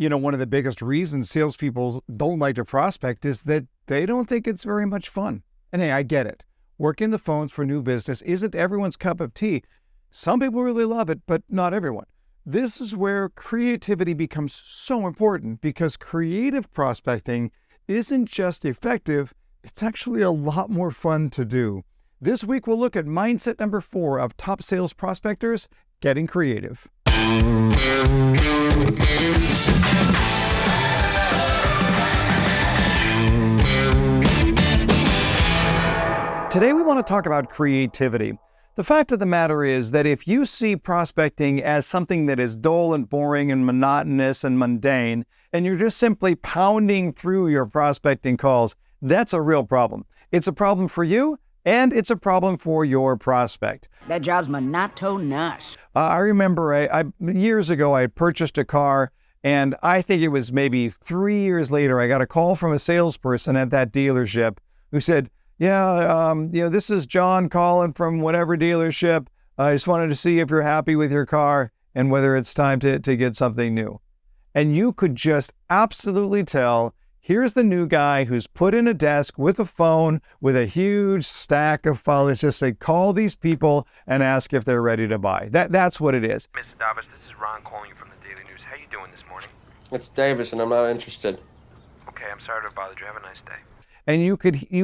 One of the biggest reasons salespeople don't like to prospect is that they don't think it's very much fun. And hey, I get it. Working the phones for new business isn't everyone's cup of tea. Some people really love it, but not everyone. This is where creativity becomes so important, because creative prospecting isn't just effective, it's actually a lot more fun to do. This week, we'll look at mindset number 4 of top sales prospectors: getting creative. Today, we want to talk about creativity. The fact of the matter is that if you see prospecting as something that is dull and boring and monotonous and mundane, and you're just simply pounding through your prospecting calls, that's a real problem. It's a problem for you, and it's a problem for your prospect. That job's monotonous. I remember years ago, I had purchased a car, and I think it was maybe 3 years later, I got a call from a salesperson at that dealership who said, this is John calling from whatever dealership. I just wanted to see if you're happy with your car and whether it's time to get something new. And you could just absolutely tell, here's the new guy who's put in a desk with a phone with a huge stack of files. Just say, call these people and ask if they're ready to buy. That's what it is. Mr. Davis, this is Ron calling you from the Daily News. How you doing this morning? It's Davis, and I'm not interested. Okay, I'm sorry to bother you. Have a nice day. And you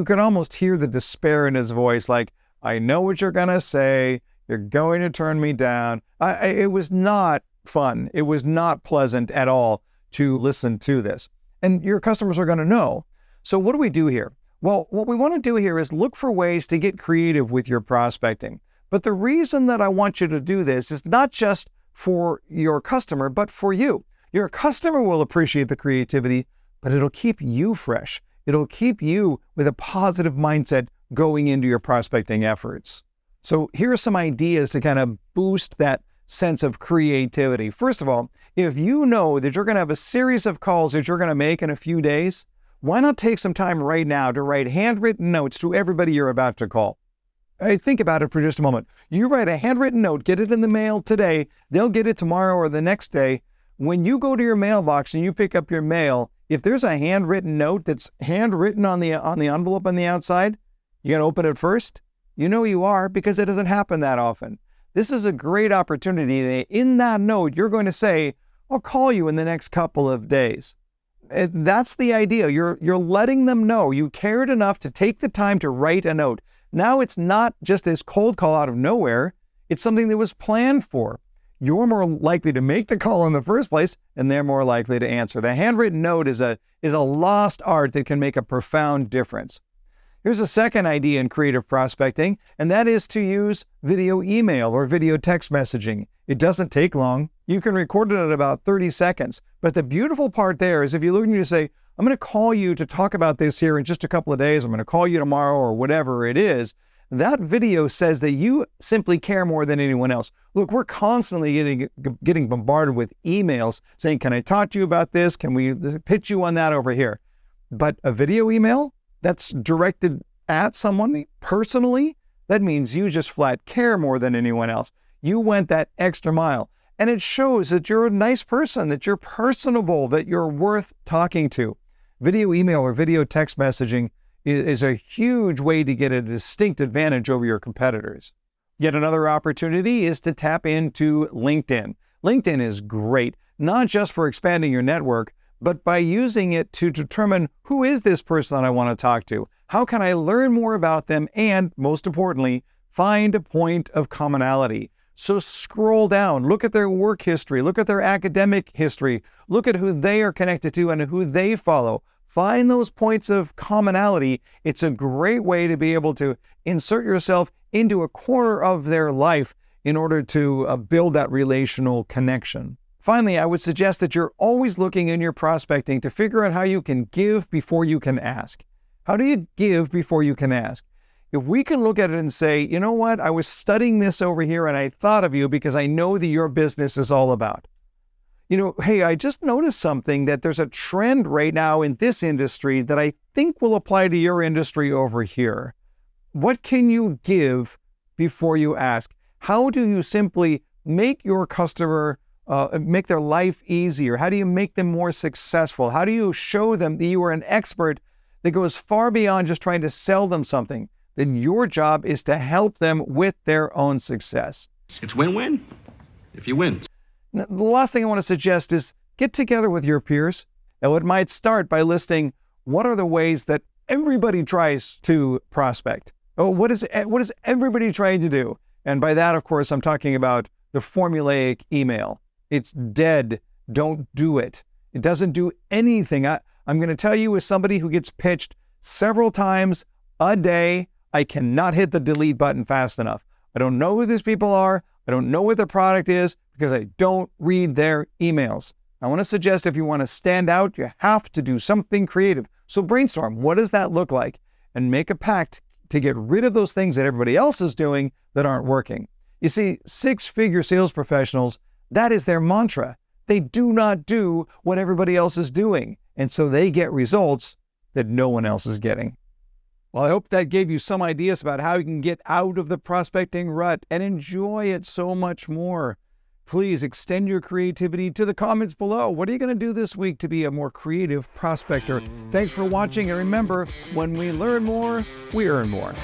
could almost hear the despair in his voice, like, I know what you're going to say. You're going to turn me down. It was not fun. It was not pleasant at all to listen to this. And your customers are going to know. So what do we do here? Well, what we want to do here is look for ways to get creative with your prospecting. But the reason that I want you to do this is not just for your customer, but for you. Your customer will appreciate the creativity, but it'll keep you fresh. It'll keep you with a positive mindset going into your prospecting efforts. So here are some ideas to kind of boost that sense of creativity. First of all, if you know that you're going to have a series of calls that you're going to make in a few days, why not take some time right now to write handwritten notes to everybody you're about to call? Think about it for just a moment. You write a handwritten note, get it in the mail today, they'll get it tomorrow or the next day. When you go to your mailbox and you pick up your mail, if there's a handwritten note that's handwritten on the envelope on the outside, you going to open it first? You know you are, because it doesn't happen that often. This is a great opportunity. In that note, you're going to say, I'll call you in the next couple of days. That's the idea. You're letting them know you cared enough to take the time to write a note. Now it's not just this cold call out of nowhere. It's something that was planned for. You're more likely to make the call in the first place, and they're more likely to answer. The handwritten note is a lost art that can make a profound difference. Here's a second idea in creative prospecting, and that is to use video email or video text messaging. It doesn't take long. You can record it at about 30 seconds. But the beautiful part there is if you look and you say, I'm going to call you to talk about this here in just a couple of days, I'm going to call you tomorrow or whatever it is, that video says that you simply care more than anyone else. Look, we're constantly getting bombarded with emails saying, can I talk to you about this? Can we pitch you on that over here? But a video email that's directed at someone personally, that means you just flat care more than anyone else. You went that extra mile. And it shows that you're a nice person, that you're personable, that you're worth talking to. Video email or video text messaging is a huge way to get a distinct advantage over your competitors. Yet another opportunity is to tap into LinkedIn. LinkedIn is great, not just for expanding your network, but by using it to determine who is this person that I want to talk to? How can I learn more about them? And most importantly, find a point of commonality. So scroll down, look at their work history, look at their academic history, look at who they are connected to and who they follow. Find those points of commonality. It's a great way to be able to insert yourself into a corner of their life in order to build that relational connection. Finally, I would suggest that you're always looking in your prospecting to figure out how you can give before you can ask. How do you give before you can ask? If we can look at it and say, you know what, I was studying this over here and I thought of you because I know that your business is all about. Hey, I just noticed something that there's a trend right now in this industry that I think will apply to your industry over here. What can you give before you ask? How do you simply make your customer make their life easier? How do you make them more successful? How do you show them that you are an expert that goes far beyond just trying to sell them something? Then your job is to help them with their own success. It's win-win if you win. Now, the last thing I want to suggest is get together with your peers. Now, it might start by listing what are the ways that everybody tries to prospect. Oh, what is everybody trying to do? And by that, of course, I'm talking about the formulaic email. It's dead. Don't do it. It doesn't do anything. I'm going to tell you, as somebody who gets pitched several times a day, I cannot hit the delete button fast enough. I don't know who these people are. I don't know what their product is because I don't read their emails. I want to suggest if you want to stand out, you have to do something creative. So brainstorm, what does that look like? And make a pact to get rid of those things that everybody else is doing that aren't working. You see, six-figure sales professionals, that is their mantra. They do not do what everybody else is doing. And so they get results that no one else is getting. Well, I hope that gave you some ideas about how you can get out of the prospecting rut and enjoy it so much more. Please extend your creativity to the comments below. What are you going to do this week to be a more creative prospector? Thanks for watching, and remember, when we learn more, we earn more.